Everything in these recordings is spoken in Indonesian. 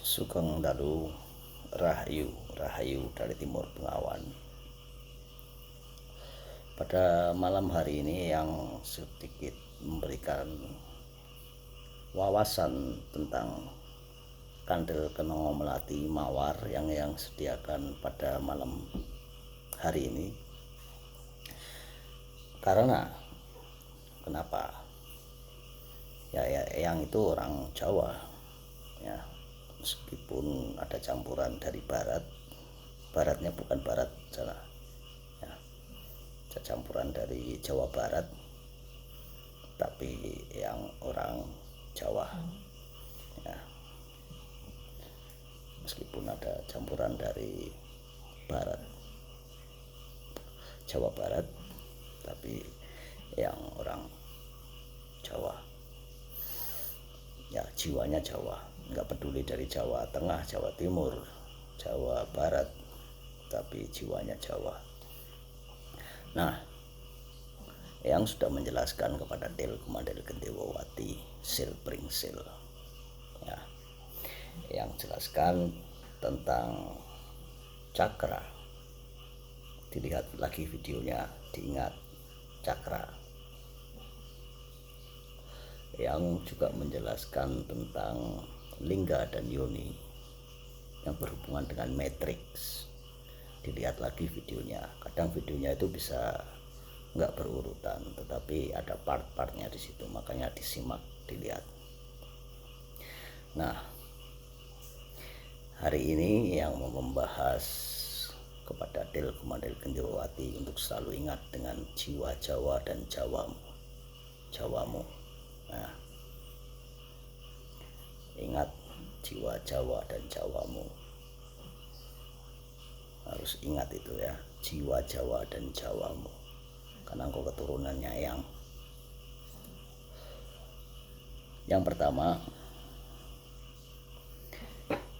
Sugeng Dalu Rahayu dari Timur Bengawan. Pada malam hari ini yang sedikit memberikan wawasan tentang Kandel Kenongo Melati Mawar yang sediakan pada malam hari ini. Karena kenapa? Ya, yang itu orang Jawa, ya, meskipun ada campuran dari baratnya bukan barat salah, ya, ada campuran dari Jawa Barat, tapi yang orang Jawa, ya, meskipun ada campuran dari barat Jawa Barat, tapi yang orang Jawa, ya, jiwanya Jawa, nggak peduli dari Jawa Tengah, Jawa Timur, Jawa Barat, tapi jiwanya Jawa. Nah, yang sudah menjelaskan kepada Del Kumandel Gendewawati Sil Pringsil, ya, yang jelaskan tentang cakra. Dilihat lagi videonya, diingat cakra. Yang juga menjelaskan tentang lingga dan yoni yang berhubungan dengan matrix. Dilihat lagi videonya. Kadang videonya itu bisa nggak berurutan, tetapi ada part-partnya di situ, makanya disimak, dilihat. Nah, hari ini yang mau membahas kepada Del Kumandel Gendewawati untuk selalu ingat dengan jiwa Jawa dan Jawamu. Nah, ingat jiwa Jawa dan Jawamu, harus ingat itu, ya, jiwa Jawa dan Jawamu, karena engkau keturunannya. Yang pertama,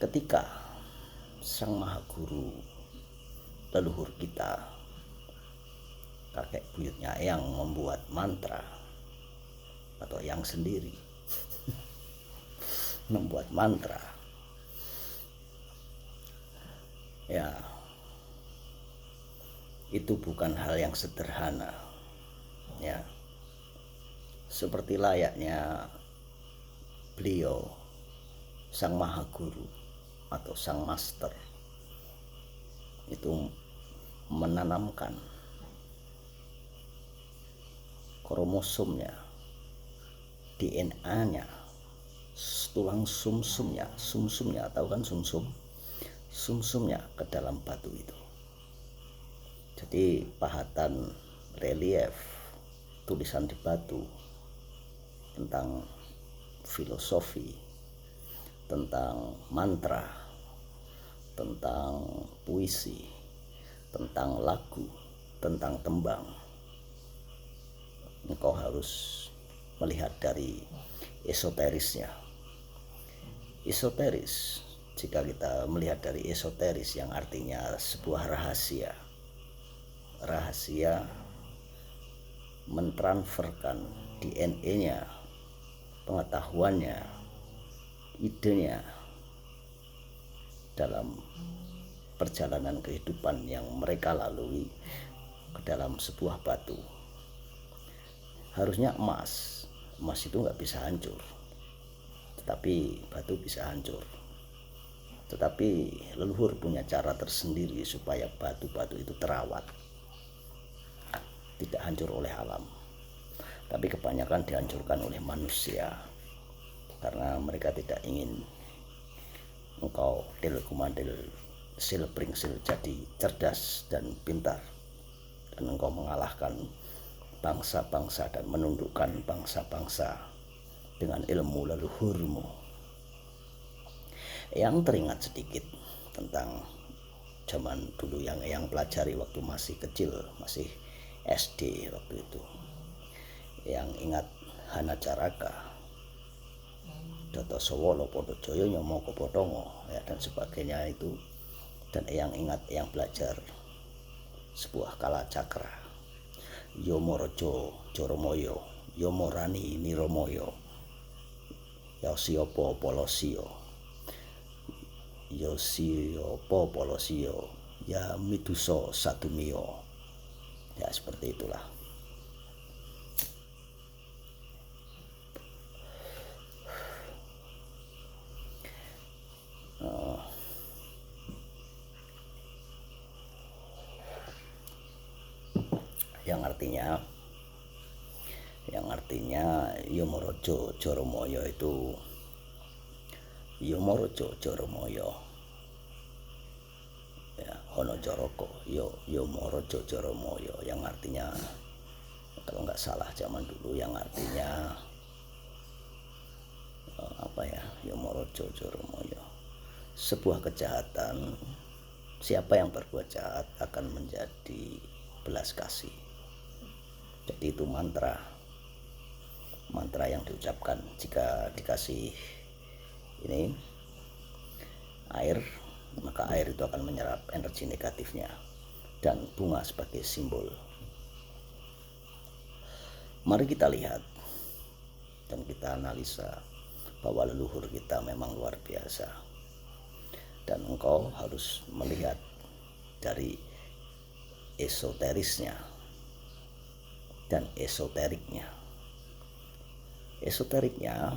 ketika Sang Maha Guru leluhur kita, kakek buyutnya yang membuat mantra, atau yang sendiri membuat mantra, ya, itu bukan hal yang sederhana, ya. Seperti layaknya beliau, Sang Maha Guru atau Sang Master, itu menanamkan kromosomnya, DNA-nya, tulang sumsumnya, tahu kan sumsumnya ke dalam batu itu. Jadi pahatan relief tulisan di batu tentang filosofi, tentang mantra, tentang puisi, tentang lagu, tentang tembang, engkau harus melihat dari esoterisnya. Esoteris, jika kita melihat dari esoteris, yang artinya sebuah rahasia mentransferkan DNA-nya, pengetahuannya, idenya dalam perjalanan kehidupan yang mereka lalui ke dalam sebuah batu. Harusnya emas itu nggak bisa hancur, tetapi batu bisa hancur. Tetapi leluhur punya cara tersendiri supaya batu-batu itu terawat, tidak hancur oleh alam. Tapi kebanyakan dihancurkan oleh manusia, karena mereka tidak ingin engkau Del Kumandel Sil Pringsil jadi cerdas dan pintar, dan engkau mengalahkan bangsa-bangsa dan menundukkan bangsa-bangsa dengan ilmu leluhurmu. Yang teringat sedikit tentang zaman dulu yang pelajari waktu masih kecil, masih SD waktu itu, yang ingat Hana Caraka, Doto Sowolo, Podo Joyo, Nyomo Kopotongo, ya, dan sebagainya itu. Dan yang ingat, yang belajar sebuah kala cakra, Yomorojo Joromoyo, Yomorani Niromoyo, Yosiopo Polosio, Yosio Popolosio ya Mituso Satumio. Ya seperti itulah. Yang artinya Yomorojo Joromoyo itu Yomorojo Joromoyo ya, Hono Joroko Yomorojo Joromoyo, yang artinya kalau nggak salah zaman dulu yang artinya apa ya, Yomorojo Joromoyo, sebuah kejahatan, siapa yang berbuat jahat akan menjadi belas kasih. Jadi itu mantra yang diucapkan jika dikasih ini air, maka air itu akan menyerap energi negatifnya, dan bunga sebagai simbol. Mari kita lihat dan kita analisa bahwa leluhur kita memang luar biasa, dan engkau harus melihat dari esoterisnya dan esoteriknya. Esoteriknya,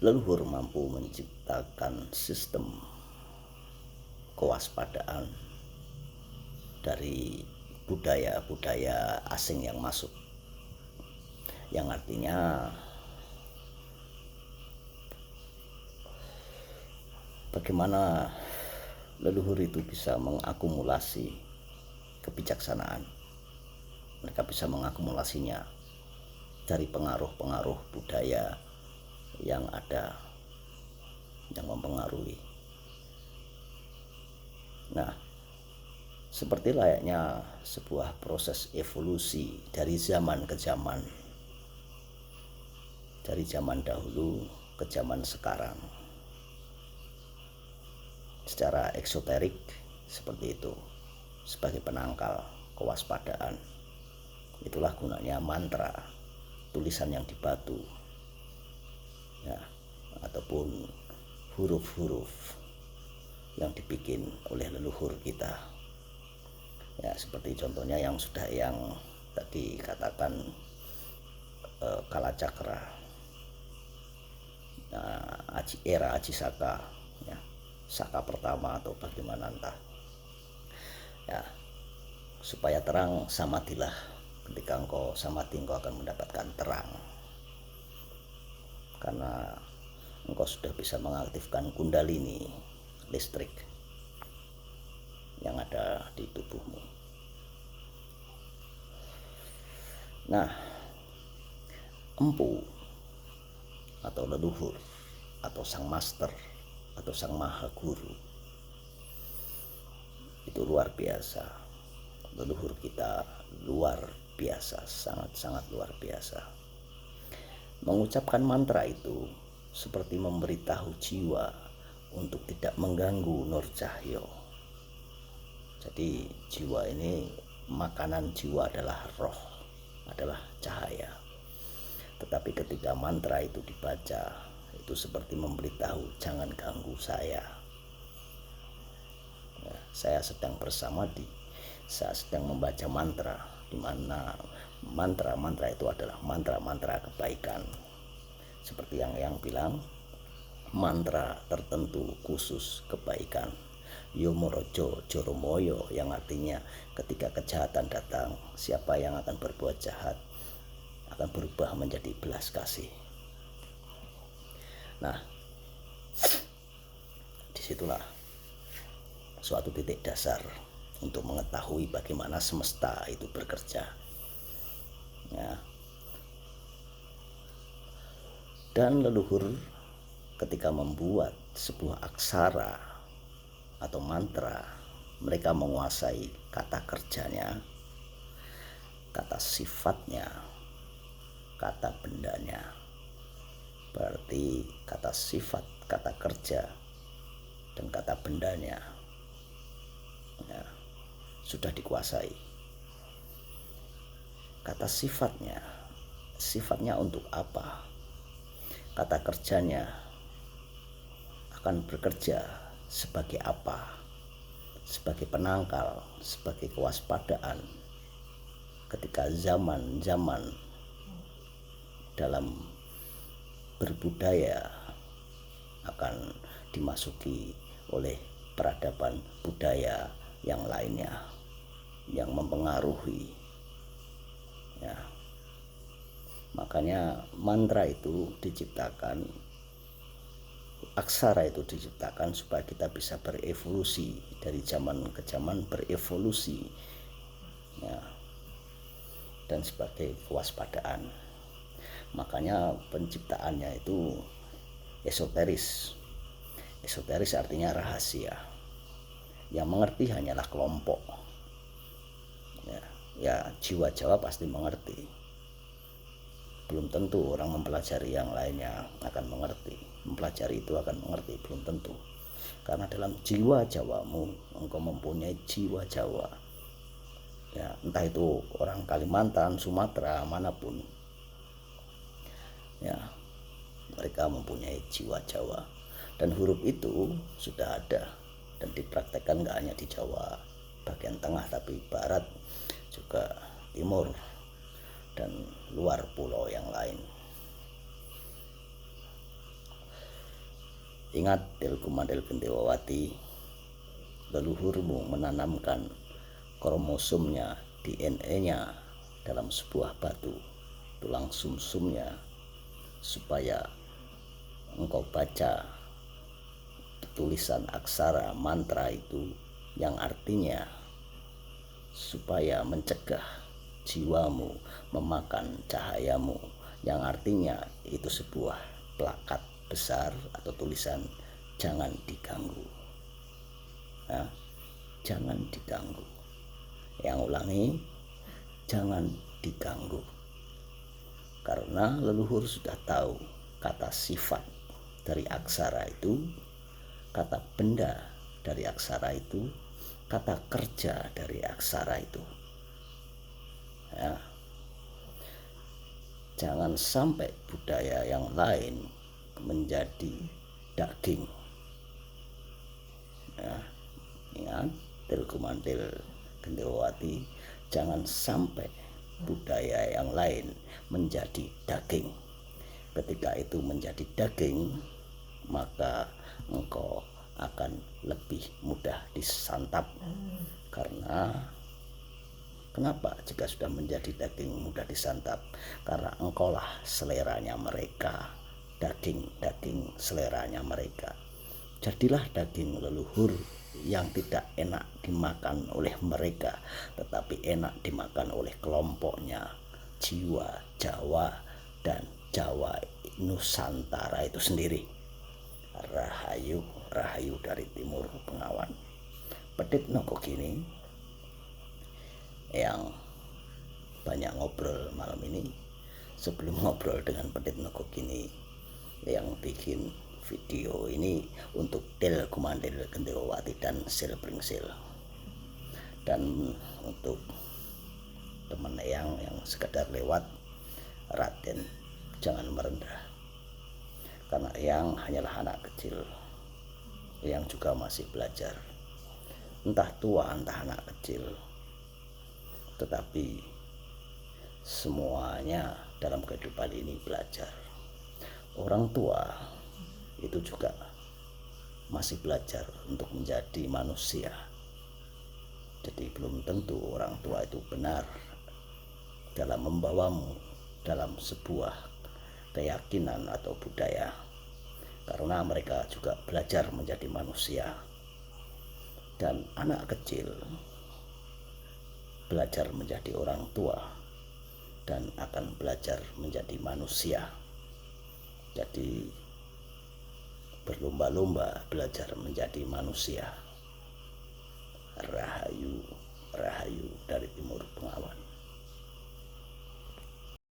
leluhur mampu menciptakan sistem kewaspadaan dari budaya-budaya asing yang masuk, yang artinya bagaimana leluhur itu bisa mengakumulasi kebijaksanaan. Mereka bisa mengakumulasinya dari pengaruh-pengaruh budaya yang ada, yang mempengaruhi. Nah, seperti layaknya sebuah proses evolusi dari zaman ke zaman, dari zaman dahulu ke zaman sekarang. Secara eksoterik seperti itu, sebagai penangkal kewaspadaan. Itulah gunanya mantra, tulisan yang di batu ya, ataupun huruf-huruf yang dibikin oleh leluhur kita ya, seperti contohnya yang tadi katakan Kalacakra, era Aji Saka ya, Saka pertama atau bagaimana entah ya, supaya terang samatilah. Ketika engkau samati, engkau akan mendapatkan terang, karena engkau sudah bisa mengaktifkan kundalini listrik yang ada di tubuhmu. Nah, empu atau leluhur atau sang master atau sang maha guru itu luar biasa. Leluhur kita luar biasa, sangat-sangat luar biasa. Mengucapkan mantra itu seperti memberitahu jiwa untuk tidak mengganggu nur cahyo. Jadi jiwa ini, makanan jiwa adalah roh, adalah cahaya. Tetapi ketika mantra itu dibaca, itu seperti memberitahu jangan ganggu saya. Ya, saya sedang bersamadi, saya sedang membaca mantra, di mana mantra itu adalah mantra-mantra kebaikan. Seperti yang bilang, mantra tertentu khusus kebaikan. Yomorojo Joromoyo, yang artinya ketika kejahatan datang, siapa yang akan berbuat jahat akan berubah menjadi belas kasih. Nah, disitulah suatu titik dasar untuk mengetahui bagaimana semesta itu bekerja ya. Dan leluhur ketika membuat sebuah aksara atau mantra, mereka menguasai kata kerjanya, kata sifatnya, kata bendanya. Berarti kata sifat, kata kerja, dan kata bendanya ya, sudah dikuasai. Kata sifatnya untuk apa? kata kerjanya akan bekerja sebagai apa? Sebagai penangkal, sebagai kewaspadaan ketika zaman-zaman dalam berbudaya akan dimasuki oleh peradaban budaya yang lainnya yang mempengaruhi, ya. Makanya mantra itu diciptakan, aksara itu diciptakan supaya kita bisa berevolusi dari zaman ke zaman, berevolusi, ya, dan sebagai kewaspadaan. Makanya penciptaannya itu esoteris. Esoteris artinya rahasia. Yang mengerti hanyalah kelompok. Ya, jiwa Jawa pasti mengerti. Belum tentu orang mempelajari yang lainnya akan mengerti. Mempelajari itu akan mengerti, belum tentu. Karena dalam jiwa Jawamu, engkau mempunyai jiwa Jawa. Ya, entah itu orang Kalimantan, Sumatera, manapun. Ya, mereka mempunyai jiwa Jawa. Dan huruf itu sudah ada dan dipraktekkan gak hanya di Jawa bagian tengah, tapi barat juga, timur, dan luar pulau yang lain. Ingat Tilkumandel Gendewawati, leluhurmu menanamkan kromosomnya, DNA-nya dalam sebuah batu, tulang sumsumnya, supaya engkau baca tulisan aksara mantra itu yang artinya supaya mencegah jiwamu memakan cahayamu, yang artinya itu sebuah plakat besar atau tulisan jangan diganggu, ya, jangan diganggu. Yang ulangi, jangan diganggu, karena leluhur sudah tahu kata sifat dari aksara itu, kata benda dari aksara itu, kata kerja dari aksara itu, ya. Jangan sampai budaya yang lain menjadi daging, ya. Ingat Tilkumandel Gendewawati, jangan sampai budaya yang lain menjadi daging. Ketika itu menjadi daging, maka engkau akan lebih mudah disantap. Karena kenapa jika sudah menjadi daging mudah disantap? Karena engkaulah seleranya mereka, daging seleranya mereka. Jadilah daging leluhur yang tidak enak dimakan oleh mereka, tetapi enak dimakan oleh kelompoknya, jiwa Jawa dan Jawa Nusantara itu sendiri. Rahayu, rahayu dari Timur Bengawan. Pedit Nogokini yang banyak ngobrol malam ini. Sebelum ngobrol dengan Pedit Nogokini yang bikin video ini untuk Tilkumandel Gendewawati dan Silpringsil, dan untuk teman yang sekedar lewat, Raden jangan merendah, karena yang hanyalah anak kecil yang juga masih belajar, entah tua entah anak kecil, tetapi semuanya dalam kehidupan ini belajar. Orang tua itu juga masih belajar untuk menjadi manusia. Jadi belum tentu orang tua itu benar dalam membawamu dalam sebuah keyakinan atau budaya, karena mereka juga belajar menjadi manusia. Dan anak kecil belajar menjadi orang tua dan akan belajar menjadi manusia. Jadi berlomba-lomba belajar menjadi manusia. Rahayu, rahayu dari Timur Bengawan.